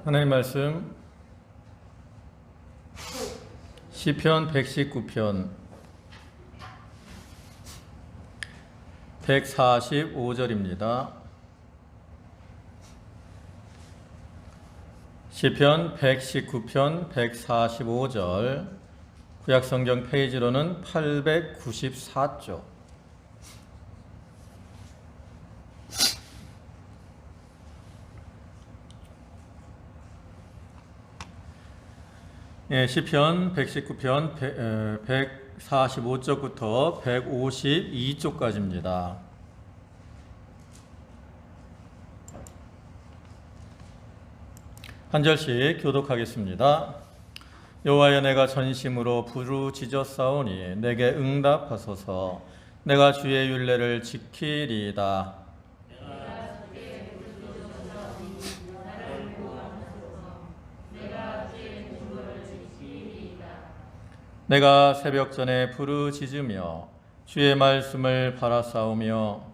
하나님 말씀 시편 119편 145절입니다. 시편 119편 145절, 구약성경 페이지로는 894쪽. 시편 119편 145쪽부터 152쪽까지입니다. 한 절씩 교독하겠습니다. 여호와여, 내가 전심으로 부르짖었사오니 내게 응답하소서. 내가 주의 율례를 지키리이다. 내가 새벽 전에 부르짖으며 주의 말씀을 바라싸우며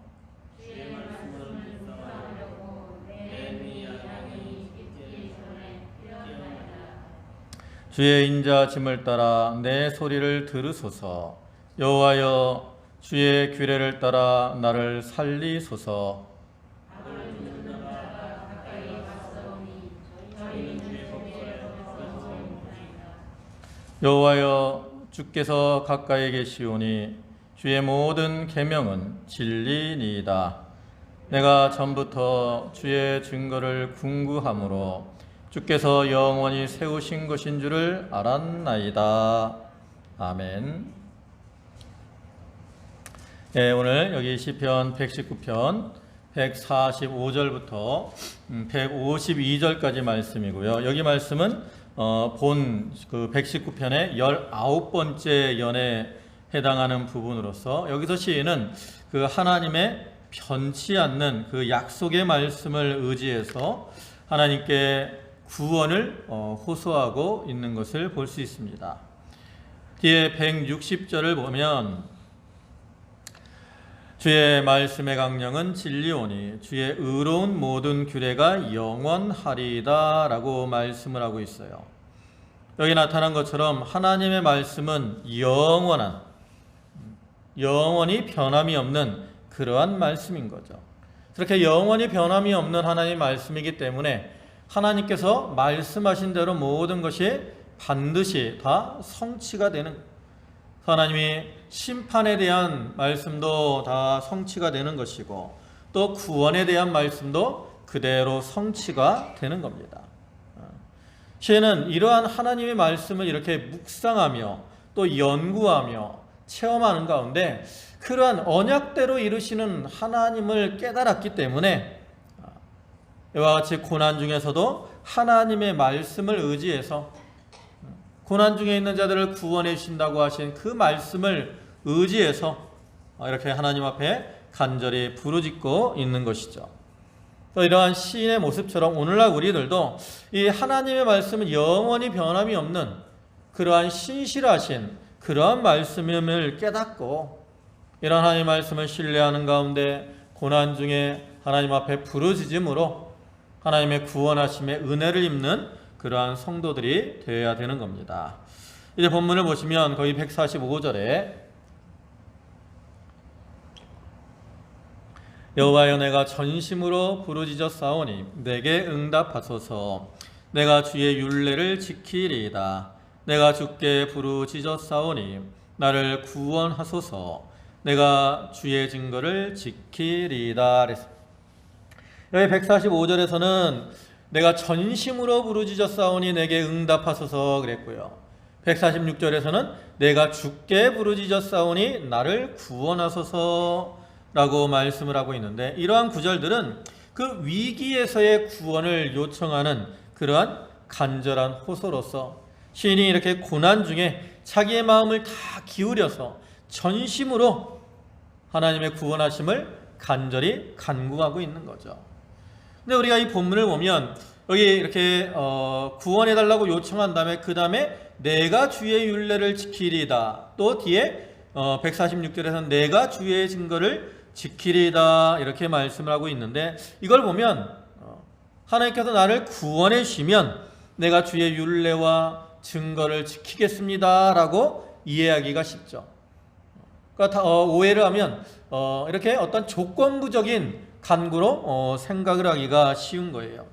주의 인자 짐을 따라 내 소리를 들으소서. 여호와여, 주의 규례를 따라 나를 살리소서. 여호와여, 주께서 가까이 계시오니 주의 모든 계명은 진리니이다. 내가 전부터 주의 증거를 궁구함으로 주께서 영원히 세우신 것인 줄을 알았나이다. 아멘. 네, 오늘 여기 시편 119편 145절부터 152절까지 말씀이고요. 여기 말씀은 본 그 119편의 19번째 연에 해당하는 부분으로서, 여기서 시인은 그 하나님의 변치 않는 그 약속의 말씀을 의지해서 하나님께 구원을 호소하고 있는 것을 볼 수 있습니다. 뒤에 160절을 보면 주의 말씀의 강령은 진리오니 주의 의로운 모든 규례가 영원하리이다 라고 말씀을 하고 있어요. 여기 나타난 것처럼 하나님의 말씀은 영원히 변함이 없는 그러한 말씀인 거죠. 그렇게 영원히 변함이 없는 하나님의 말씀이기 때문에 하나님께서 말씀하신 대로 모든 것이 반드시 다 성취가 되는 거예요. 하나님이 심판에 대한 말씀도 다 성취가 되는 것이고, 또 구원에 대한 말씀도 그대로 성취가 되는 겁니다. 시인은 이러한 하나님의 말씀을 이렇게 묵상하며 또 연구하며 체험하는 가운데 그러한 언약대로 이루시는 하나님을 깨달았기 때문에 이와 같이 고난 중에서도 하나님의 말씀을 의지해서, 고난 중에 있는 자들을 구원해 주신다고 하신 그 말씀을 의지해서 이렇게 하나님 앞에 간절히 부르짖고 있는 것이죠. 또 이러한 시인의 모습처럼 오늘날 우리들도 이 하나님의 말씀은 영원히 변함이 없는 그러한 신실하신 그러한 말씀임을 깨닫고, 이러한 하나님의 말씀을 신뢰하는 가운데 고난 중에 하나님 앞에 부르짖음으로 하나님의 구원하심의 은혜를 입는 그러한 성도들이 되어야 되는 겁니다. 이제 본문을 보시면 거기 145절에 여호와여, 내가 전심으로 부르짖었사오니 내게 응답하소서. 내가 주의 율례를 지키리이다. 내가 주께 부르짖었사오니 나를 구원하소서. 내가 주의 증거를 지키리이다. 여기 145절에서는 내가 전심으로 부르짖었사오니 내게 응답하소서 그랬고요. 146절에서는 내가 주께 부르짖었사오니 나를 구원하소서 라고 말씀을 하고 있는데, 이러한 구절들은 그 위기에서의 구원을 요청하는 그러한 간절한 호소로서 시인이 이렇게 고난 중에 자기의 마음을 다 기울여서 전심으로 하나님의 구원하심을 간절히 간구하고 있는 거죠. 근데 우리가 이 본문을 보면 여기 이렇게 구원해달라고 요청한 다음에 그 다음에 내가 주의 율례를 지키리이다, 또 뒤에 146절에서는 내가 주의 증거를 지키리이다 이렇게 말씀을 하고 있는데, 이걸 보면 하나님께서 나를 구원해 주시면 내가 주의 율례와 증거를 지키겠습니다 라고 이해하기가 쉽죠. 그러니까 오해를 하면 이렇게 어떤 조건부적인 간구로 생각을 하기가 쉬운 거예요.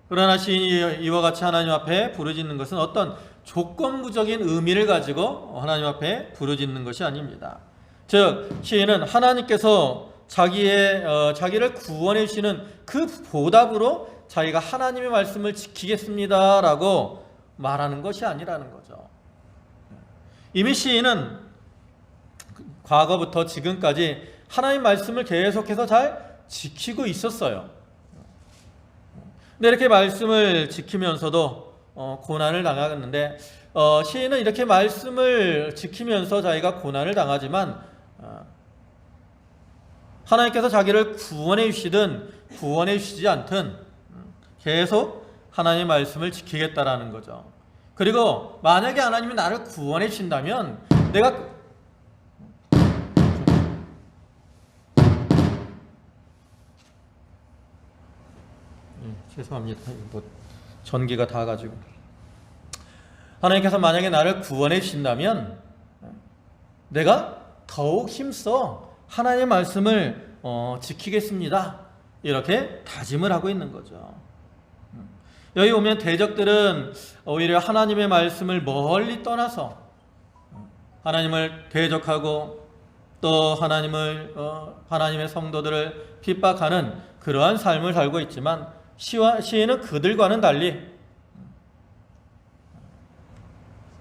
그러나 시인이 이와 같이 하나님 앞에 부르짖는 것은 어떤 조건부적인 의미를 가지고 하나님 앞에 부르짖는 것이 아닙니다. 즉 시인은 하나님께서 자기를 구원해 주시는 그 보답으로 자기가 하나님의 말씀을 지키겠습니다 라고 말하는 것이 아니라는 거죠. 이미 시인은 과거부터 지금까지 하나님 말씀을 계속해서 잘 지키고 있었어요. 근데 이렇게 말씀을 지키면서도 고난을 당하겠는데 시인은 이렇게 말씀을 지키면서 자기가 고난을 당하지만 하나님께서 자기를 구원해 주시든 구원해 주시지 않든 계속 하나님의 말씀을 지키겠다라는 거죠. 그리고 만약에 하나님이 나를 구원해 주신다면 내가 죄송합니다. 전기가 닿아가지고 하나님께서 만약에 나를 구원해 주신다면 내가 더욱 힘써 하나님의 말씀을 지키겠습니다. 이렇게 다짐을 하고 있는 거죠. 여기 오면 대적들은 오히려 하나님의 말씀을 멀리 떠나서 하나님을 대적하고 또 하나님의 성도들을 핍박하는 그러한 삶을 살고 있지만 시인은 그들과는 달리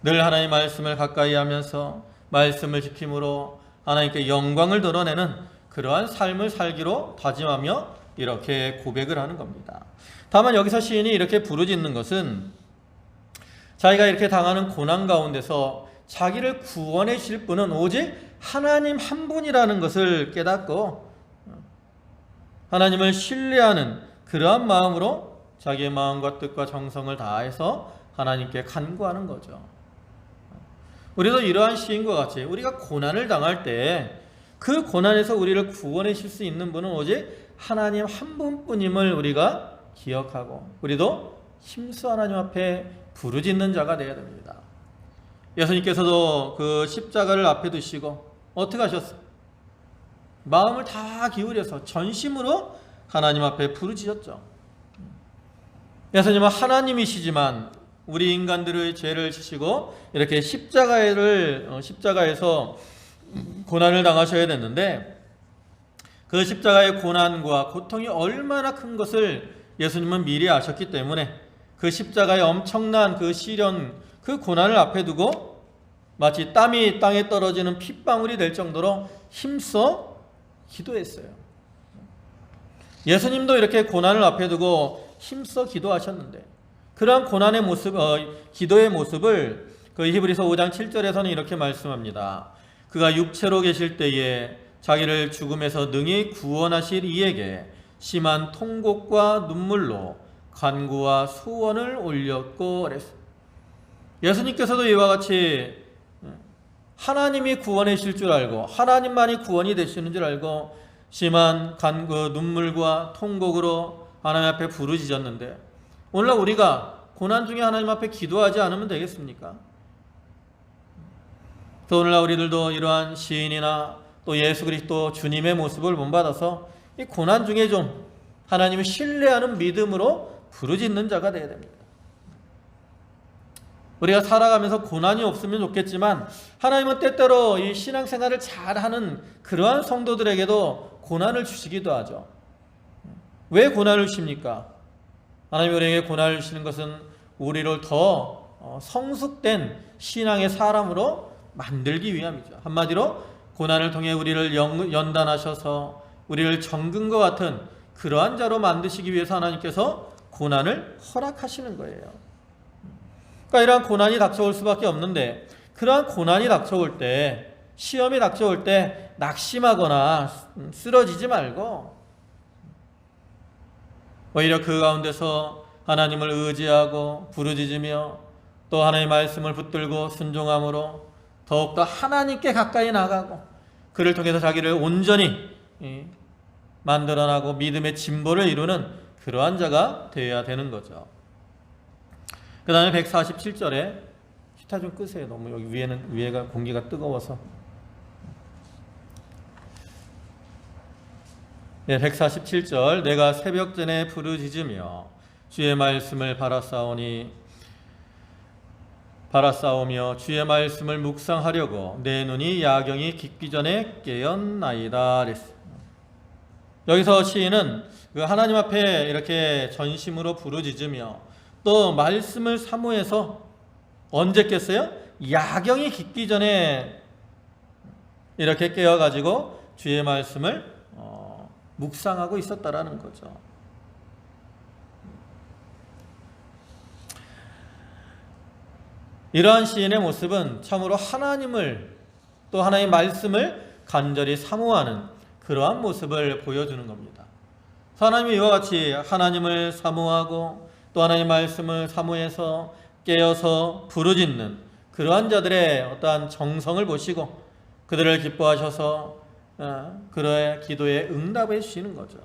늘 하나님의 말씀을 가까이 하면서 말씀을 지킴으로 하나님께 영광을 드러내는 그러한 삶을 살기로 다짐하며 이렇게 고백을 하는 겁니다. 다만 여기서 시인이 이렇게 부르짖는 것은 자기가 이렇게 당하는 고난 가운데서 자기를 구원해 주실 분은 오직 하나님 한 분이라는 것을 깨닫고 하나님을 신뢰하는 그러한 마음으로 자기의 마음과 뜻과 정성을 다해서 하나님께 간구하는 거죠. 우리도 이러한 시인과 같이 우리가 고난을 당할 때 그 고난에서 우리를 구원해 주실 수 있는 분은 오직 하나님 한 분뿐임을 우리가 기억하고 우리도 힘써 하나님 앞에 부르짖는 자가 되어야 됩니다. 예수님께서도 그 십자가를 앞에 두시고 어떻게 하셨어요? 마음을 다 기울여서 전심으로 하나님 앞에 부르짖었죠. 예수님은 하나님이시지만 우리 인간들의 죄를 지시고 이렇게 십자가에서 고난을 당하셔야 됐는데 그 십자가의 고난과 고통이 얼마나 큰 것을 예수님은 미리 아셨기 때문에 그 십자가의 엄청난 그 시련, 그 고난을 앞에 두고 마치 땀이 땅에 떨어지는 핏방울이 될 정도로 힘써 기도했어요. 예수님도 이렇게 고난을 앞에 두고 힘써 기도하셨는데 그러한 고난의 모습, 기도의 모습을 그 히브리서 5장 7절에서는 이렇게 말씀합니다. 그가 육체로 계실 때에 자기를 죽음에서 능히 구원하실 이에게 심한 통곡과 눈물로 간구와 소원을 올렸고 그랬습니다. 예수님께서도 이와 같이 하나님이 구원해 주실 줄 알고 하나님만이 구원이 되시는 줄 알고 심한 간구, 눈물과 통곡으로 하나님 앞에 부르짖었는데 오늘날 우리가 고난 중에 하나님 앞에 기도하지 않으면 되겠습니까? 또 오늘날 우리들도 이러한 시인이나 또 예수 그리스도 주님의 모습을 본받아서 이 고난 중에 좀 하나님을 신뢰하는 믿음으로 부르짖는 자가 되어야 됩니다. 우리가 살아가면서 고난이 없으면 좋겠지만 하나님은 때때로 이 신앙생활을 잘하는 그러한 성도들에게도 고난을 주시기도 하죠. 왜 고난을 주십니까? 하나님이 우리에게 고난을 주시는 것은 우리를 더 성숙된 신앙의 사람으로 만들기 위함이죠. 한마디로 고난을 통해 우리를 연단하셔서 우리를 정금과 같은 그러한 자로 만드시기 위해서 하나님께서 고난을 허락하시는 거예요. 그러니까 이러한 고난이 닥쳐올 수밖에 없는데 그러한 고난이 닥쳐올 때 시험이 닥쳐올 때 낙심하거나 쓰러지지 말고 오히려 그 가운데서 하나님을 의지하고 부르짖으며 또 하나님의 말씀을 붙들고 순종함으로 더욱더 하나님께 가까이 나가고 그를 통해서 자기를 온전히 만들어나고 믿음의 진보를 이루는 그러한 자가 되어야 되는 거죠. 그 다음에 147절에 히터 좀 끄세요. 너무 여기 위에가 공기가 뜨거워서. 네, 147절 내가 새벽전에 부르짖으며 주의 말씀을 바라싸우며 주의 말씀을 묵상하려고 내 눈이 야경이 깊기 전에 깨었나이다 그랬어요. 여기서 시인은 그 하나님 앞에 이렇게 전심으로 부르짖으며 또 말씀을 사모해서 언제 깼어요? 야경이 깊기 전에 이렇게 깨어가지고 주의 말씀을 묵상하고 있었다라는 거죠. 이러한 시인의 모습은 참으로 하나님을 또 하나님의 말씀을 간절히 사모하는 그러한 모습을 보여주는 겁니다. 하나님이 이와 같이 하나님을 사모하고 또 하나님의 말씀을 사모해서 깨어서 부르짖는 그러한 자들의 어떠한 정성을 보시고 그들을 기뻐하셔서 그의 기도에 응답해 주시는 거죠.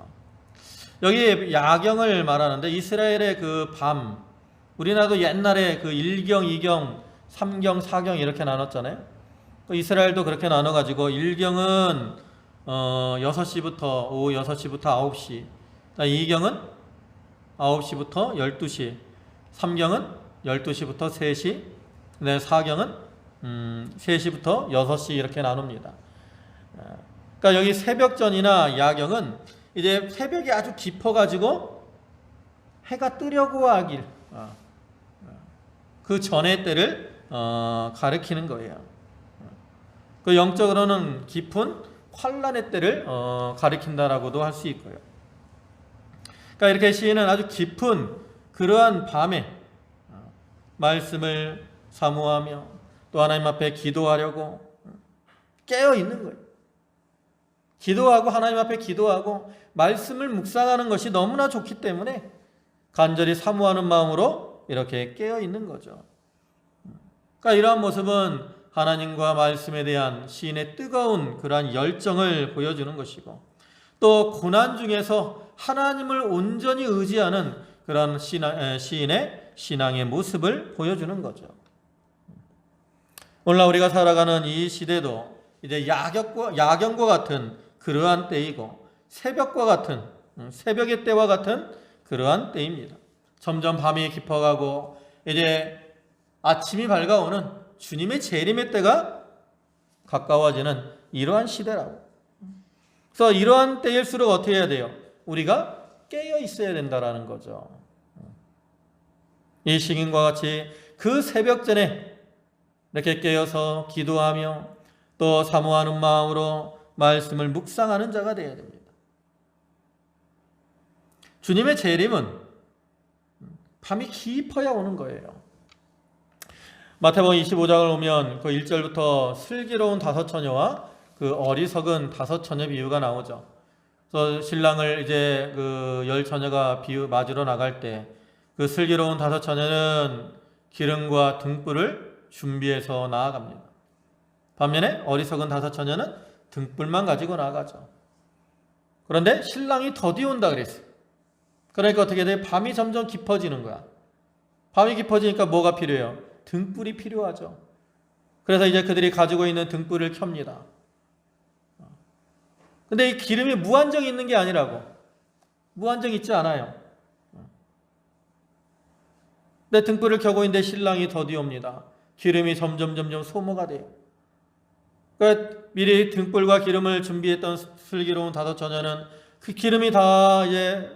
여기 야경을 말하는데 이스라엘의 그 밤, 우리나라도 옛날에 그 1경, 2경, 3경, 4경 이렇게 나눴잖아요. 이스라엘도 그렇게 나눠가지고 1경은 6시부터 오후 6시부터 9시, 2경은 9시부터 12시, 3경은 12시부터 3시, 4경은 3시부터 6시 이렇게 나눕니다. 그러니까 여기 새벽전이나 야경은 이제 새벽이 아주 깊어가지고 해가 뜨려고 하길 그 전의 때를 가리키는 거예요. 그 영적으로는 깊은 환란의 때를 가리킨다라고도 할 수 있고요. 그러니까 이렇게 시인은 아주 깊은 그러한 밤에 말씀을 사모하며 또 하나님 앞에 기도하려고 깨어 있는 거예요. 기도하고 하나님 앞에 기도하고 말씀을 묵상하는 것이 너무나 좋기 때문에 간절히 사모하는 마음으로 이렇게 깨어 있는 거죠. 그러니까 이러한 모습은 하나님과 말씀에 대한 시인의 뜨거운 그러한 열정을 보여주는 것이고 또 고난 중에서 하나님을 온전히 의지하는 그런 시인의 신앙의 모습을 보여주는 거죠. 오늘날 우리가 살아가는 이 시대도 이제 야경과 같은 그러한 때이고 새벽의 때와 같은 그러한 때입니다. 점점 밤이 깊어가고 이제 아침이 밝아오는 주님의 재림의 때가 가까워지는 이러한 시대라고. 그래서 이러한 때일수록 어떻게 해야 돼요? 우리가 깨어 있어야 된다라는 거죠. 이 시인과 같이 그 새벽 전에 이렇게 깨어서 기도하며 또 사모하는 마음으로 말씀을 묵상하는 자가 되어야 됩니다. 주님의 재림은 밤이 깊어야 오는 거예요. 마태복음 25장을 보면 그 1절부터 슬기로운 5처녀와 그 어리석은 5처녀 비유가 나오죠. 그래서 신랑을 이제 그 10처녀가 맞으러 나갈 때 그 슬기로운 5처녀는 기름과 등불을 준비해서 나아갑니다. 반면에 어리석은 5처녀는 등불만 가지고 나가죠. 그런데 신랑이 더디 온다 그랬어요. 그러니까 어떻게 돼? 밤이 점점 깊어지는 거야. 밤이 깊어지니까 뭐가 필요해요? 등불이 필요하죠. 그래서 이제 그들이 가지고 있는 등불을 켭니다. 근데 이 기름이 무한정 있는 게 아니라고. 무한정 있지 않아요. 근데 등불을 켜고 있는데 신랑이 더디 옵니다. 기름이 점점 소모가 돼요. 그러니까 미리 등불과 기름을 준비했던 슬기로운 5처녀는 그 기름이 다 이제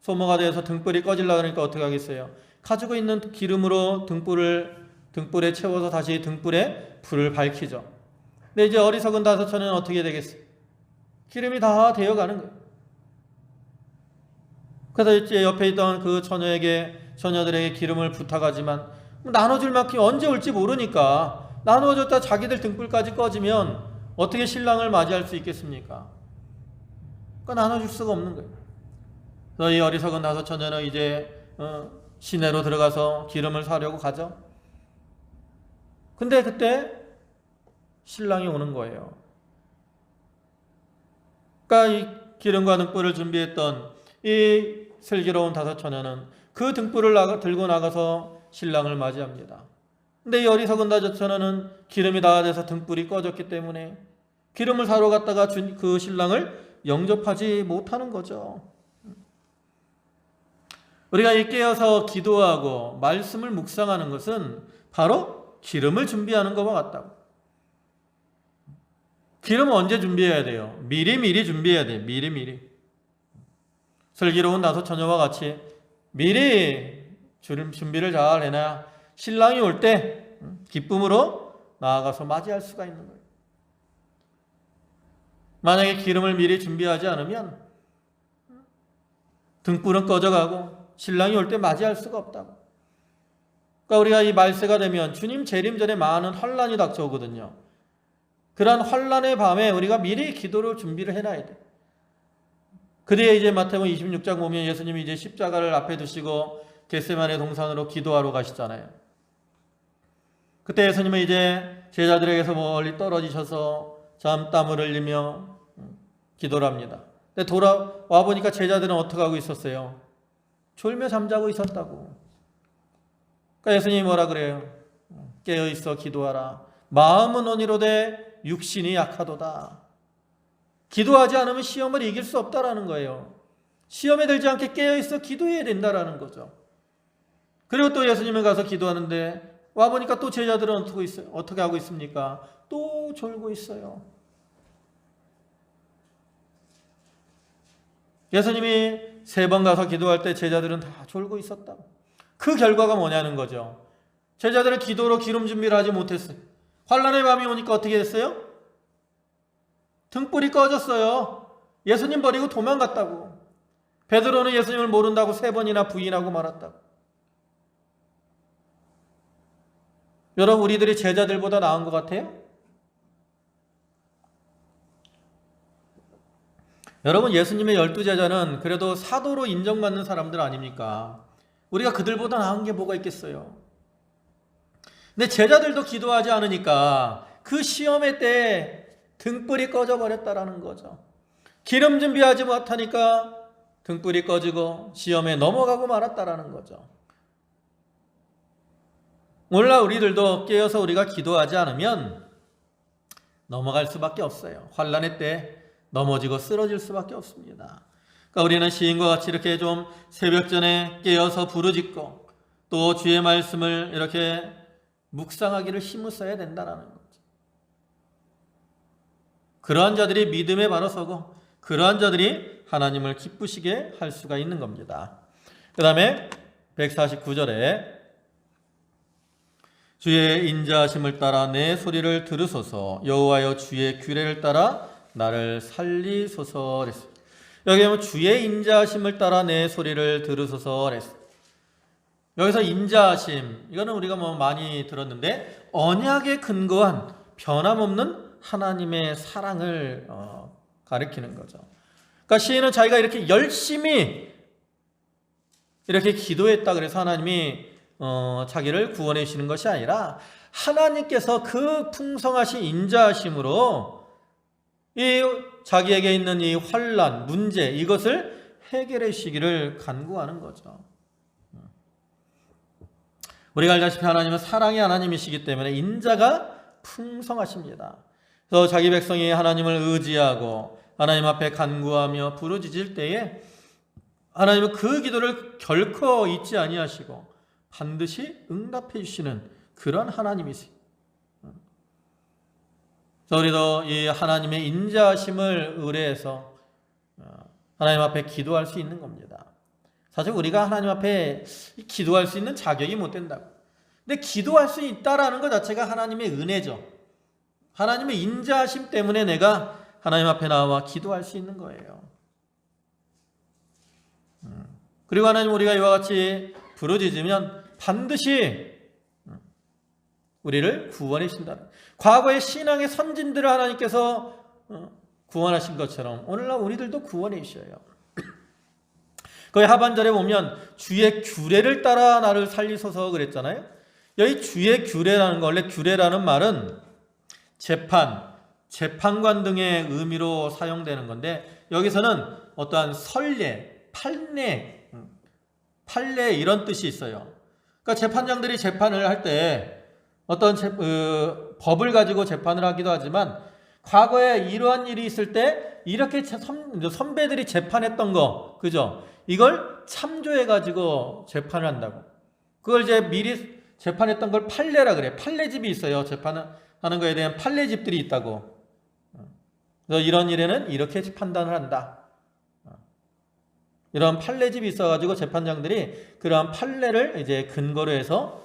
소모가 돼서 등불이 꺼지려고 하니까 어떻게 하겠어요? 가지고 있는 기름으로 등불에 채워서 다시 등불에 불을 밝히죠. 근데 이제 어리석은 5처녀는 어떻게 되겠어요? 기름이 다 되어가는 거예요. 그래서 이제 옆에 있던 그 처녀들에게 기름을 부탁하지만 나눠줄 만큼 언제 올지 모르니까 나눠줬다 자기들 등불까지 꺼지면 어떻게 신랑을 맞이할 수 있겠습니까? 그러니까 나눠줄 수가 없는 거예요. 그래서 이 어리석은 5처녀는 이제 시내로 들어가서 기름을 사려고 가죠. 근데 그때 신랑이 오는 거예요. 그러니까 이 기름과 등불을 준비했던 이 슬기로운 다섯 처녀는 그 등불을 들고 나가서 신랑을 맞이합니다. 근데 이 어리석은 다섯 처녀는 기름이 다 돼서 등불이 꺼졌기 때문에 기름을 사러 갔다가 그 신랑을 영접하지 못하는 거죠. 우리가 이 깨어서 기도하고 말씀을 묵상하는 것은 바로 기름을 준비하는 것과 같다고. 기름은 언제 준비해야 돼요? 미리미리 준비해야 돼요. 미리미리. 슬기로운 다섯 처녀와 같이 미리 준비를 잘 해놔야 신랑이 올 때 기쁨으로 나아가서 맞이할 수가 있는 거예요. 만약에 기름을 미리 준비하지 않으면 등불은 꺼져가고 신랑이 올 때 맞이할 수가 없다고. 그러니까 우리가 이 말세가 되면 주님 재림 전에 많은 환란이 닥쳐오거든요. 그러한 환란의 밤에 우리가 미리 기도를 준비를 해놔야 돼. 그뒤에 이제 마태복음 26장 보면 예수님이 이제 십자가를 앞에 두시고 겟세마네 동산으로 기도하러 가시잖아요. 그때 예수님은 이제 제자들에게서 멀리 떨어지셔서 땀을 흘리며 기도를 합니다. 근데 돌아와 보니까 제자들은 어떻게 하고 있었어요? 졸며 잠자고 있었다고. 그러니까 예수님이 뭐라 그래요? 깨어있어 기도하라. 마음은 온이로되 육신이 약하도다. 기도하지 않으면 시험을 이길 수 없다라는 거예요. 시험에 들지 않게 깨어있어 기도해야 된다라는 거죠. 그리고 또 예수님은 가서 기도하는데 와보니까 또 제자들은 어떻게 하고 있습니까? 또 졸고 있어요. 예수님이 3번 가서 기도할 때 제자들은 다 졸고 있었다. 그 결과가 뭐냐는 거죠. 제자들은 기도로 기름 준비를 하지 못했어요. 환란의 밤이 오니까 어떻게 됐어요? 등불이 꺼졌어요. 예수님 버리고 도망갔다고. 베드로는 예수님을 모른다고 3번이나 부인하고 말았다고. 여러분, 우리들이 제자들보다 나은 것 같아요? 여러분, 예수님의 12제자는 그래도 사도로 인정받는 사람들 아닙니까? 우리가 그들보다 나은 게 뭐가 있겠어요? 근데 제자들도 기도하지 않으니까 그 시험의 때 등불이 꺼져버렸다라는 거죠. 기름 준비하지 못하니까 등불이 꺼지고 시험에 넘어가고 말았다라는 거죠. 오늘날 우리들도 깨어서 우리가 기도하지 않으면 넘어갈 수밖에 없어요. 환란의 때 넘어지고 쓰러질 수밖에 없습니다. 그러니까 우리는 시인과 같이 이렇게 좀 새벽 전에 깨어서 부르짖고 또 주의 말씀을 이렇게 묵상하기를 힘을 써야 된다는 거죠. 그러한 자들이 믿음에 바로 서고 그러한 자들이 하나님을 기쁘시게 할 수가 있는 겁니다. 그 다음에 149절에 주의 인자하심을 따라 내 소리를 들으소서 여호와여 주의 규례를 따라 나를 살리소서 그랬어요. 여기 보면 주의 인자하심을 따라 내 소리를 들으소서 그랬어요. 여기서 인자하심 이거는 우리가 많이 들었는데 언약에 근거한 변함없는 하나님의 사랑을 가리키는 거죠. 그러니까 시인은 자기가 이렇게 열심히 이렇게 기도했다 그래서 하나님이 자기를 구원해 주시는 것이 아니라 하나님께서 그 풍성하신 인자하심으로 이 자기에게 있는 이 환난, 문제 이것을 해결해 주시기를 간구하는 거죠. 우리가 알다시피 하나님은 사랑의 하나님이시기 때문에 인자가 풍성하십니다. 그래서 자기 백성이 하나님을 의지하고 하나님 앞에 간구하며 부르짖을 때에 하나님은 그 기도를 결코 잊지 아니하시고 반드시 응답해 주시는 그런 하나님이세요. 그래서 우리도 이 하나님의 인자하심을 의뢰해서 하나님 앞에 기도할 수 있는 겁니다. 사실 우리가 하나님 앞에 기도할 수 있는 자격이 못 된다고. 근데 기도할 수 있다라는 것 자체가 하나님의 은혜죠. 하나님의 인자하심 때문에 내가 하나님 앞에 나와 기도할 수 있는 거예요. 그리고 하나님 우리가 이와 같이 부르짖으면 반드시 우리를 구원해 주신다. 과거의 신앙의 선진들을 하나님께서 구원하신 것처럼 오늘날 우리들도 구원해 주셔요. 거기 하반절에 보면 주의 규례를 따라 나를 살리소서 그랬잖아요. 여기 주의 규례라는 거, 원래 규례라는 말은 재판관 등의 의미로 사용되는 건데 여기서는 어떠한 선례, 판례 이런 뜻이 있어요. 그러니까 재판장들이 재판을 할 때 어떤 법을 가지고 재판을 하기도 하지만 과거에 이러한 일이 있을 때 이렇게 선배들이 재판했던 거, 그죠? 이걸 참조해 가지고 재판을 한다고. 그걸 이제 미리 재판했던 걸 판례라 그래. 판례집이 있어요. 재판하는 거에 대한 판례집들이 있다고. 그래서 이런 일에는 이렇게 판단을 한다. 이런 판례집이 있어가지고 재판장들이 그러한 판례를 이제 근거로 해서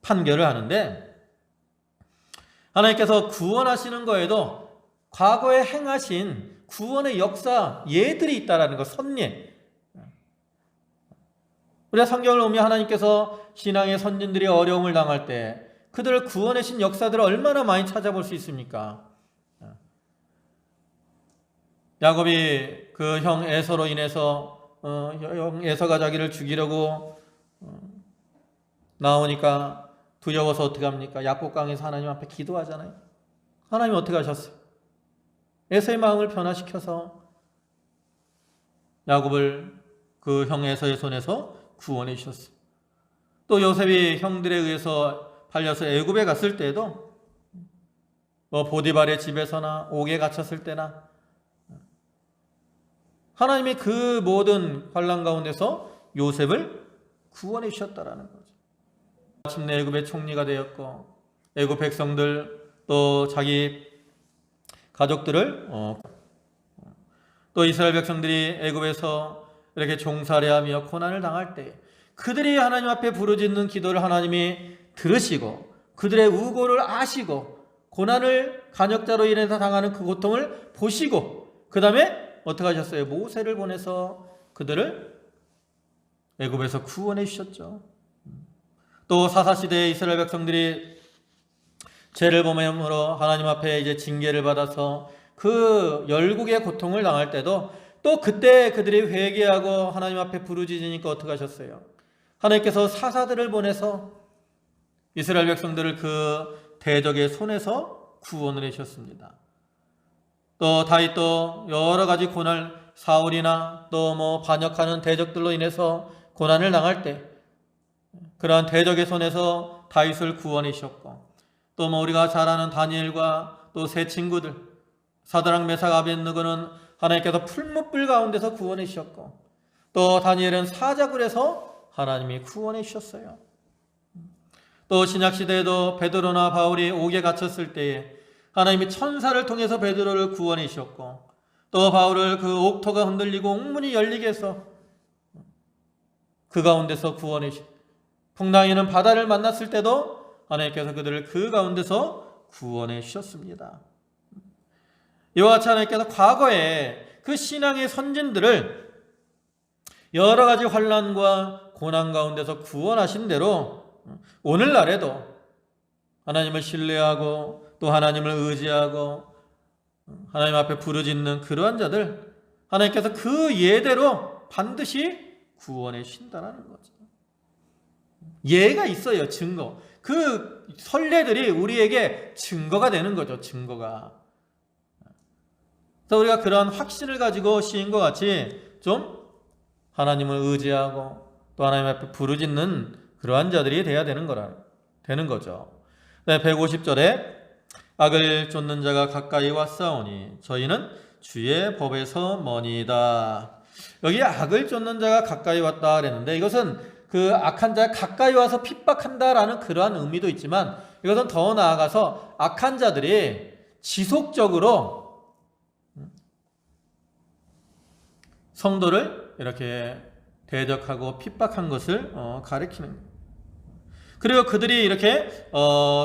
판결을 하는데, 하나님께서 구원하시는 거에도 과거에 행하신 구원의 역사, 예들이 있다라는 거, 선예. 우리가 성경을 보면 하나님께서 신앙의 선진들이 어려움을 당할 때 그들을 구원하신 역사들을 얼마나 많이 찾아볼 수 있습니까? 야곱이 그 형 에서로 인해서 형 에서가 자기를 죽이려고 나오니까 두려워서 어떻게 합니까? 야복강에서 하나님 앞에 기도하잖아요. 하나님 어떻게 하셨어요? 에서의 마음을 변화시켜서 야곱을 그 형 에서의 손에서 구원해 주셨어요. 또 요셉이 형들에 의해서 팔려서 애굽에 갔을 때에도 보디발의 집에서나 옥에 갇혔을 때나 하나님이 그 모든 환난 가운데서 요셉을 구원해 주셨다라는 거죠. 마침내 애굽의 총리가 되었고 애굽 백성들 또 자기 가족들을 또 이스라엘 백성들이 애굽에서 이렇게 종살이하며 고난을 당할 때 그들이 하나님 앞에 부르짖는 기도를 하나님이 들으시고 그들의 우고를 아시고 고난을 간역자로 인해서 당하는 그 고통을 보시고 그 다음에 어떻게 하셨어요? 모세를 보내서 그들을 애굽에서 구원해 주셨죠. 또 사사시대의 이스라엘 백성들이 죄를 범함으로 하나님 앞에 이제 징계를 받아서 그 열국의 고통을 당할 때도 또 그때 그들이 회개하고 하나님 앞에 부르짖으니까 어떻게 하셨어요? 하나님께서 사사들을 보내서 이스라엘 백성들을 그 대적의 손에서 구원을 해주셨습니다. 또 다윗도 여러 가지 고난, 사울이나 또 반역하는 대적들로 인해서 고난을 당할 때 그러한 대적의 손에서 다윗을 구원해 주셨고, 또 우리가 잘 아는 다니엘과 또 세 친구들 사드락 메삭 아벳느고는 하나님께서 풀무불 가운데서 구원해 주셨고, 또 다니엘은 사자굴에서 하나님이 구원해 주셨어요. 또 신약시대에도 베드로나 바울이 옥에 갇혔을 때에 하나님이 천사를 통해서 베드로를 구원해 주셨고, 또 바울을 그 옥토가 흔들리고 옥문이 열리게 해서 그 가운데서 구원해 주셨고, 풍랑이는 바다를 만났을 때도 하나님께서 그들을 그 가운데서 구원해 주셨습니다. 이와 같이 하나님께서 과거에 그 신앙의 선진들을 여러 가지 환난과 고난 가운데서 구원하신 대로 오늘날에도 하나님을 신뢰하고 또 하나님을 의지하고 하나님 앞에 부르짖는 그러한 자들 하나님께서 그 예대로 반드시 구원해 주신다는 거죠. 예가 있어요. 증거. 그 선례들이 우리에게 증거가 되는 거죠. 증거가. 그래서 우리가 그러한 확신을 가지고 시인과 같이 좀 하나님을 의지하고 또 하나님 앞에 부르짖는 그러한 자들이 되어야 되는 거죠. 네, 150절에 악을 쫓는 자가 가까이 왔사오니 저희는 주의 법에서 머니이다. 여기 악을 쫓는 자가 가까이 왔다 그랬는데 이것은 그 악한 자가 가까이 와서 핍박한다라는 그러한 의미도 있지만 이것은 더 나아가서 악한 자들이 지속적으로 성도를 이렇게 대적하고 핍박한 것을 가리키는 거예요. 그리고 그들이 이렇게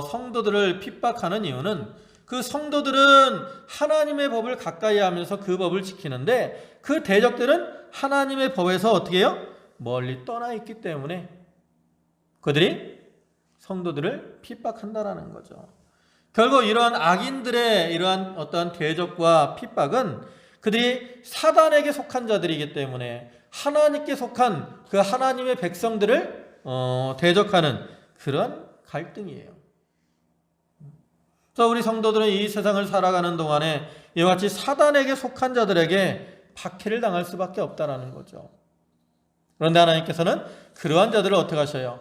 성도들을 핍박하는 이유는 그 성도들은 하나님의 법을 가까이 하면서 그 법을 지키는데 그 대적들은 하나님의 법에서 어떻게 해요? 멀리 떠나 있기 때문에 그들이 성도들을 핍박한다라는 거죠. 결국 이러한 악인들의 이러한 어떠한 대적과 핍박은 그들이 사단에게 속한 자들이기 때문에 하나님께 속한 그 하나님의 백성들을 대적하는 그런 갈등이에요. 그래서 우리 성도들은 이 세상을 살아가는 동안에 이와 같이 사단에게 속한 자들에게 박해를 당할 수밖에 없다라는 거죠. 그런데 하나님께서는 그러한 자들을 어떻게 하셔요?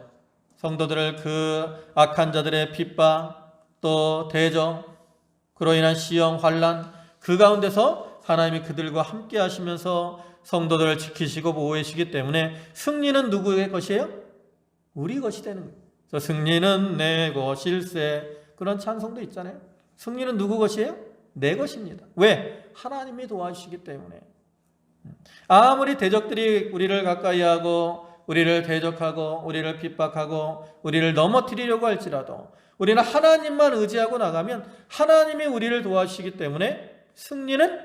성도들을 그 악한 자들의 핍박, 또 대적, 그로 인한 시험, 환난, 그 가운데서 하나님이 그들과 함께 하시면서 성도들을 지키시고 보호하시기 때문에 승리는 누구의 것이에요? 우리 것이 되는 거예요. 그래서 승리는 내 것일세, 그런 찬송도 있잖아요. 승리는 누구 것이에요? 내 것입니다. 왜? 하나님이 도와주시기 때문에. 아무리 대적들이 우리를 가까이하고 우리를 대적하고 우리를 핍박하고 우리를 넘어뜨리려고 할지라도 우리는 하나님만 의지하고 나가면 하나님이 우리를 도와주시기 때문에 승리는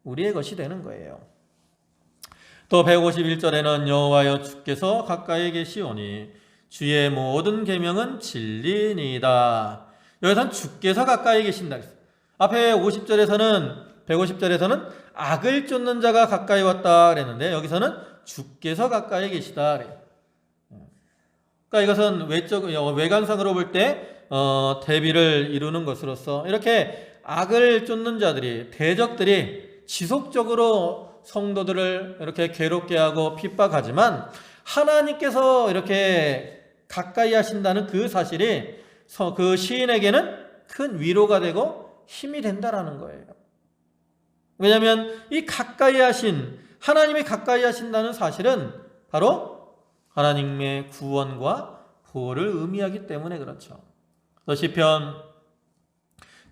우리의 것이 되는 거예요. 또 151절에는 여호와여 주께서 가까이 계시오니 주의 모든 계명은 진리니이다. 여기서는 주께서 가까이 계신다. 앞에 150절에서는 악을 쫓는 자가 가까이 왔다 그랬는데 여기서는 주께서 가까이 계시다 그래요. 그러니까 이것은 외관상으로 볼 때 대비를 이루는 것으로서 이렇게 악을 쫓는 자들이, 대적들이 지속적으로 성도들을 이렇게 괴롭게 하고 핍박하지만 하나님께서 이렇게 가까이 하신다는 그 사실이 그 시인에게는 큰 위로가 되고 힘이 된다라는 거예요. 왜냐하면 이 가까이 하신, 하나님이 가까이 하신다는 사실은 바로 하나님의 구원과 보호를 의미하기 때문에 그렇죠. 시편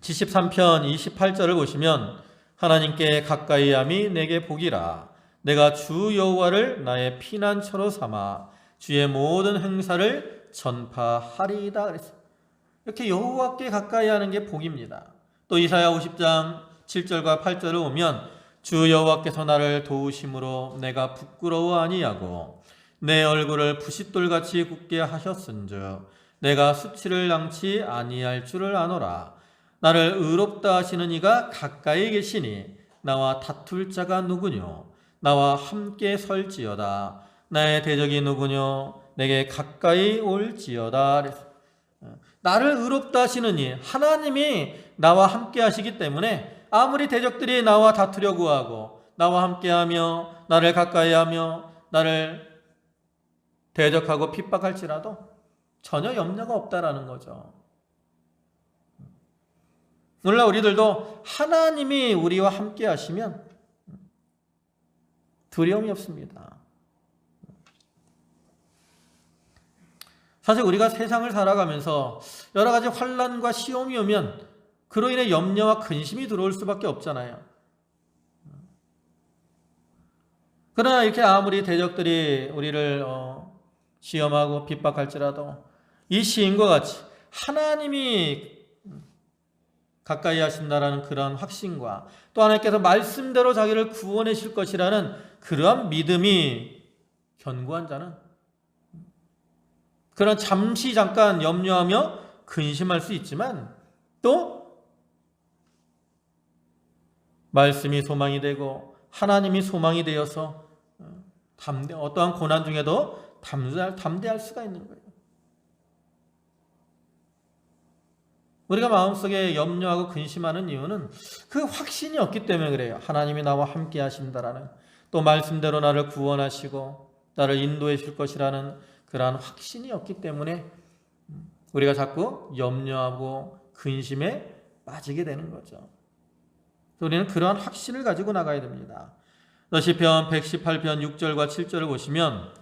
73편 28절을 보시면 하나님께 가까이함이 내게 복이라. 내가 주 여호와를 나의 피난처로 삼아 주의 모든 행사를 전파하리이다 그랬어요. 이렇게 여호와께 가까이하는 게 복입니다. 또 이사야 50장 7절과 8절을 보면 주 여호와께서 나를 도우심으로 내가 부끄러워 아니하고 내 얼굴을 부싯돌같이 굳게 하셨은즉 내가 수치를 당치 아니할 줄을 아노라. 나를 의롭다 하시는 이가 가까이 계시니 나와 다툴 자가 누구뇨? 나와 함께 설지어다. 나의 대적이 누구뇨? 내게 가까이 올지어다. 나를 의롭다 하시는 이, 하나님이 나와 함께 하시기 때문에 아무리 대적들이 나와 다투려고 하고 나와 함께하며 나를 가까이하며 나를 대적하고 핍박할지라도 전혀 염려가 없다라는 거죠. 오늘날 우리들도 하나님이 우리와 함께 하시면 두려움이 없습니다. 사실 우리가 세상을 살아가면서 여러 가지 환난과 시험이 오면 그로 인해 염려와 근심이 들어올 수밖에 없잖아요. 그러나 이렇게 아무리 대적들이 우리를 시험하고 핍박할지라도 이 시인과 같이 하나님이 가까이 하신다라는 그러한 확신과 또 하나님께서 말씀대로 자기를 구원해 주실 것이라는 그러한 믿음이 견고한 자는 그런 잠시 잠깐 염려하며 근심할 수 있지만 또 말씀이 소망이 되고 하나님이 소망이 되어서 어떠한 고난 중에도 담대할 수가 있는 거예요. 우리가 마음속에 염려하고 근심하는 이유는 그 확신이 없기 때문에 그래요. 하나님이 나와 함께 하신다라는, 또 말씀대로 나를 구원하시고 나를 인도해 줄 것이라는 그러한 확신이 없기 때문에 우리가 자꾸 염려하고 근심에 빠지게 되는 거죠. 우리는 그러한 확신을 가지고 나가야 됩니다. 시편 118편 6절과 7절을 보시면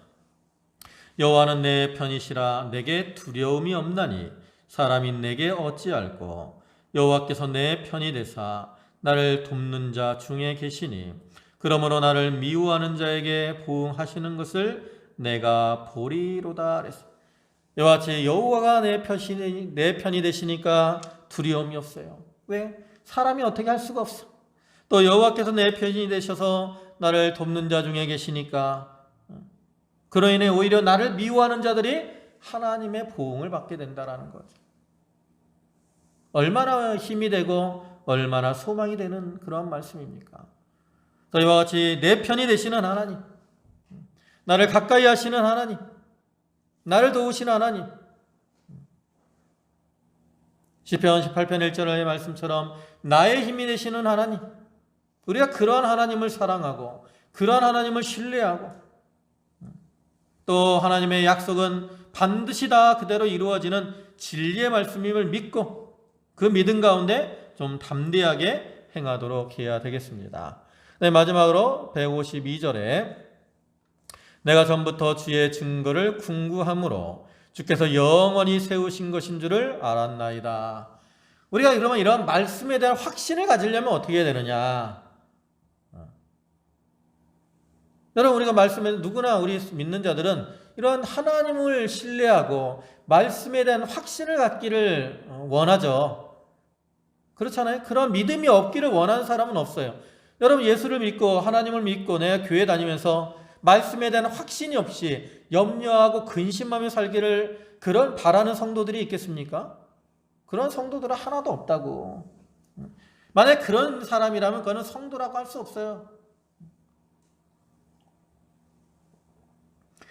여호와는 내 편이시라 내게 두려움이 없나니 사람이 내게 어찌할꼬. 여호와께서 내 편이 되사 나를 돕는 자 중에 계시니 그러므로 나를 미워하는 자에게 보응하시는 것을 내가 보리로다. 이와 같이 여호와가 내 편이 되시니까 두려움이 없어요. 왜? 사람이 어떻게 할 수가 없어. 또 여호와께서 내 편이 되셔서 나를 돕는 자 중에 계시니까 그로 인해 오히려 나를 미워하는 자들이 하나님의 보응을 받게 된다는 거죠. 얼마나 힘이 되고 얼마나 소망이 되는 그런 말씀입니까? 이와 같이 내 편이 되시는 하나님, 나를 가까이 하시는 하나님, 나를 도우시는 하나님, 시편 18편 1절의 말씀처럼 나의 힘이 되시는 하나님, 우리가 그러한 하나님을 사랑하고 그러한 하나님을 신뢰하고 또 하나님의 약속은 반드시 다 그대로 이루어지는 진리의 말씀임을 믿고 그 믿음 가운데 좀 담대하게 행하도록 해야 되겠습니다. 네, 마지막으로 152절에 내가 전부터 주의 증거를 궁구함으로 주께서 영원히 세우신 것인 줄을 알았나이다. 우리가 그러면 이런 말씀에 대한 확신을 가지려면 어떻게 해야 되느냐? 여러분, 우리가 말씀에 누구나 우리 믿는 자들은 이런 하나님을 신뢰하고 말씀에 대한 확신을 갖기를 원하죠. 그렇잖아요. 그런 믿음이 없기를 원하는 사람은 없어요. 여러분, 예수를 믿고 하나님을 믿고 내가 교회 다니면서 말씀에 대한 확신이 없이 염려하고 근심하며 살기를 그런 바라는 성도들이 있겠습니까? 그런 성도들은 하나도 없다고. 만약 그런 사람이라면 그거는 성도라고 할 수 없어요.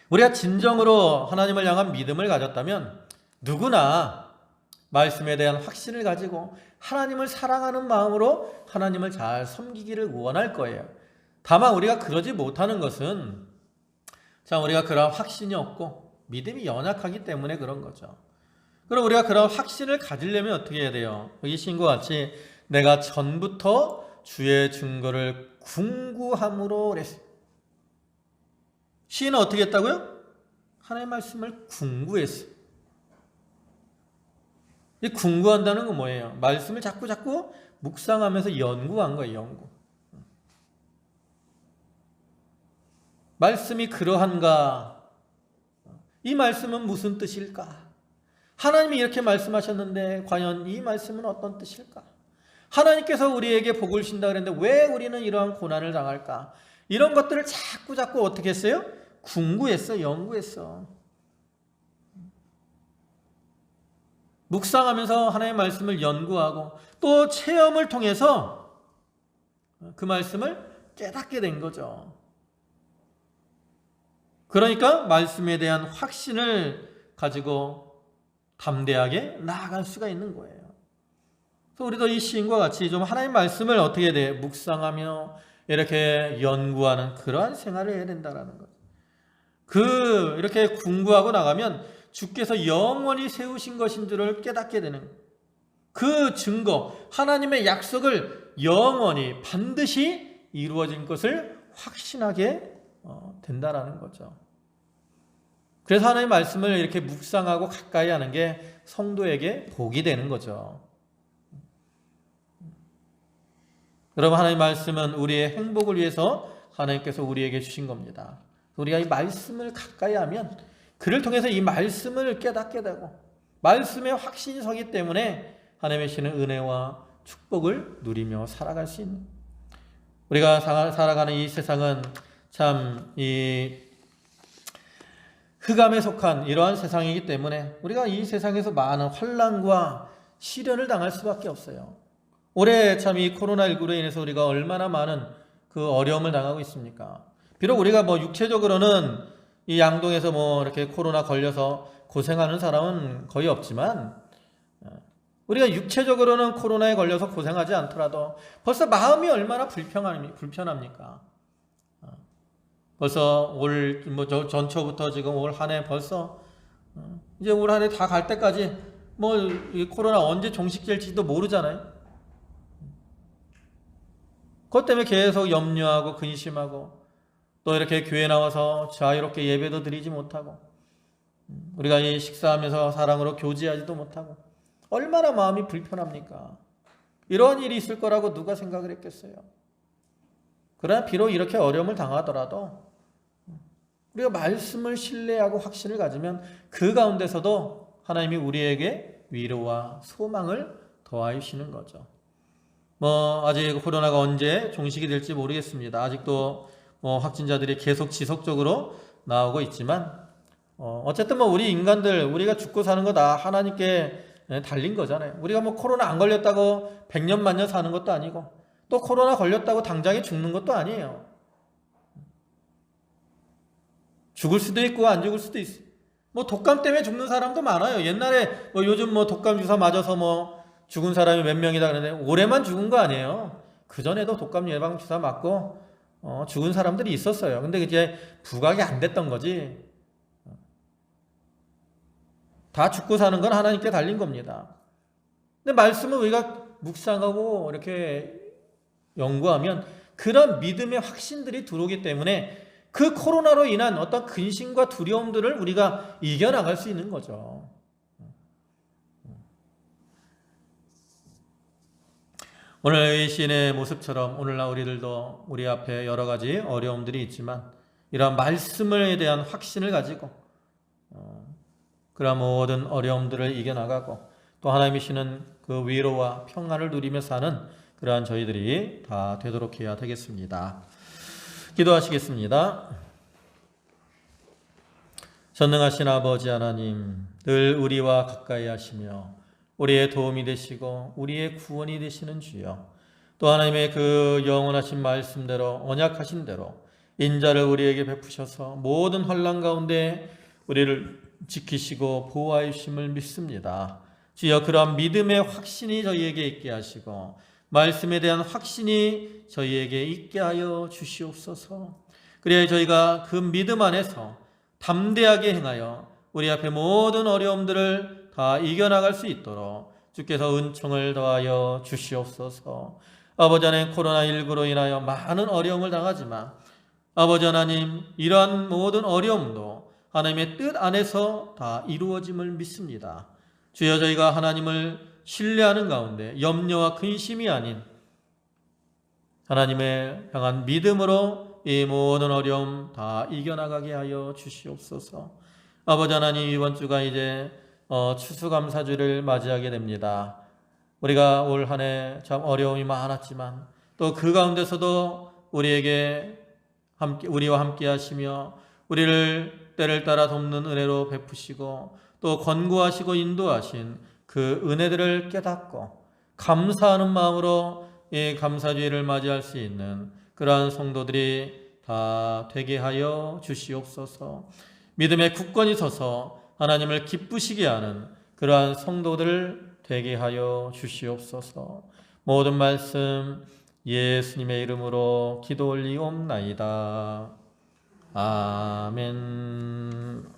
우리가 진정으로 하나님을 향한 믿음을 가졌다면 누구나 말씀에 대한 확신을 가지고 하나님을 사랑하는 마음으로 하나님을 잘 섬기기를 원할 거예요. 다만 우리가 그러지 못하는 것은 참 우리가 그런 확신이 없고 믿음이 연약하기 때문에 그런 거죠. 그럼 우리가 그런 확신을 가지려면 어떻게 해야 돼요? 여기 시인과 같이 내가 전부터 주의 증거를 궁구함으로 그랬어요. 시인은 어떻게 했다고요? 하나님의 말씀을 궁구했어요. 이 궁구한다는 건 뭐예요? 말씀을 자꾸 묵상하면서 연구한 거예요. 연구. 말씀이 그러한가? 이 말씀은 무슨 뜻일까? 하나님이 이렇게 말씀하셨는데 과연 이 말씀은 어떤 뜻일까? 하나님께서 우리에게 복을 주신다 그랬는데 왜 우리는 이러한 고난을 당할까? 이런 것들을 자꾸 어떻게 했어요? 궁구했어, 연구했어. 묵상하면서 하나님의 말씀을 연구하고 또 체험을 통해서 그 말씀을 깨닫게 된 거죠. 그러니까 말씀에 대한 확신을 가지고 담대하게 나아갈 수가 있는 거예요. 그래서 우리도 이 시인과 같이 좀 하나님의 말씀을 어떻게 돼? 묵상하며 이렇게 연구하는 그러한 생활을 해야 된다는 거죠. 이렇게 궁구하고 나가면 주께서 영원히 세우신 것인 줄을 깨닫게 되는 그 증거, 하나님의 약속을 영원히 반드시 이루어진 것을 확신하게 된다라는 거죠. 그래서 하나님의 말씀을 이렇게 묵상하고 가까이 하는 게 성도에게 복이 되는 거죠. 여러분, 하나님의 말씀은 우리의 행복을 위해서 하나님께서 우리에게 주신 겁니다. 우리가 이 말씀을 가까이 하면 그를 통해서 이 말씀을 깨닫게 되고 말씀에 확신이 서기 때문에 하나님의 주시는 은혜와 축복을 누리며 살아갈 수 있는, 우리가 살아가는 이 세상은 참 이 흑암에 속한 이러한 세상이기 때문에 우리가 이 세상에서 많은 환난과 시련을 당할 수밖에 없어요. 올해 참 이 코로나19로 인해서 우리가 얼마나 많은 그 어려움을 당하고 있습니까? 비록 우리가 육체적으로는 이 양동에서 이렇게 코로나 걸려서 고생하는 사람은 거의 없지만 우리가 육체적으로는 코로나에 걸려서 고생하지 않더라도 벌써 마음이 얼마나 불편합니까? 벌써 올 전초부터 지금 올 한 해 벌써 이제 올 한 해 다 갈 때까지 이 코로나 언제 종식될지도 모르잖아요. 그것 때문에 계속 염려하고 근심하고 또 이렇게 교회 나와서 자유롭게 예배도 드리지 못하고 우리가 이 식사하면서 사랑으로 교제하지도 못하고 얼마나 마음이 불편합니까? 이런 일이 있을 거라고 누가 생각을 했겠어요? 그러나 비록 이렇게 어려움을 당하더라도 우리가 말씀을 신뢰하고 확신을 가지면 그 가운데서도 하나님이 우리에게 위로와 소망을 더하여 주시는 거죠. 아직 코로나가 언제 종식이 될지 모르겠습니다. 아직도 확진자들이 계속 지속적으로 나오고 있지만 어쨌든 우리 인간들 우리가 죽고 사는 거 다 하나님께 달린 거잖아요. 우리가 코로나 안 걸렸다고 100년 만년 사는 것도 아니고 또 코로나 걸렸다고 당장에 죽는 것도 아니에요. 죽을 수도 있고 안 죽을 수도 있어요. 독감 때문에 죽는 사람도 많아요. 옛날에 요즘 독감 주사 맞아서 죽은 사람이 몇 명이다 그러는데 올해만 죽은 거 아니에요. 그전에도 독감 예방 주사 맞고 죽은 사람들이 있었어요. 근데 이제 부각이 안 됐던 거지. 다 죽고 사는 건 하나님께 달린 겁니다. 근데 말씀을 우리가 묵상하고 이렇게 연구하면 그런 믿음의 확신들이 들어오기 때문에 그 코로나로 인한 어떤 근심과 두려움들을 우리가 이겨나갈 수 있는 거죠. 오늘 이 시인의 모습처럼 오늘날 우리들도 우리 앞에 여러 가지 어려움들이 있지만 이러한 말씀에 대한 확신을 가지고 그러한 모든 어려움들을 이겨나가고 또 하나님이 주시는 그 위로와 평안을 누리며 사는 그러한 저희들이 다 되도록 해야 되겠습니다. 기도하시겠습니다. 전능하신 아버지 하나님, 늘 우리와 가까이 하시며 우리의 도움이 되시고 우리의 구원이 되시는 주여, 또 하나님의 그 영원하신 말씀대로 언약하신 대로 인자를 우리에게 베푸셔서 모든 환난 가운데 우리를 지키시고 보호하여 주심을 믿습니다. 주여, 그러한 믿음의 확신이 저희에게 있게 하시고 말씀에 대한 확신이 저희에게 있게 하여 주시옵소서. 그래야 저희가 그 믿음 안에서 담대하게 행하여 우리 앞에 모든 어려움들을 다 이겨나갈 수 있도록 주께서 은총을 더하여 주시옵소서. 아버지 하나님, 코로나19로 인하여 많은 어려움을 당하지만 아버지 하나님, 이러한 모든 어려움도 하나님의 뜻 안에서 다 이루어짐을 믿습니다. 주여, 저희가 하나님을 신뢰하는 가운데 염려와 근심이 아닌 하나님의 향한 믿음으로 이 모든 어려움 다 이겨나가게 하여 주시옵소서. 아버지 하나님, 이번 주가 이제 추수감사주를 맞이하게 됩니다. 우리가 올 한 해 참 어려움이 많았지만 또 그 가운데서도 우리와 함께 하시며 우리를 때를 따라 돕는 은혜로 베푸시고 또 권고하시고 인도하신 그 은혜들을 깨닫고 감사하는 마음으로 이 감사주의를 맞이할 수 있는 그러한 성도들이 다 되게 하여 주시옵소서. 믿음의 굳건히 서서 하나님을 기쁘시게 하는 그러한 성도들을 되게 하여 주시옵소서. 모든 말씀 예수님의 이름으로 기도 올리옵나이다. 아멘.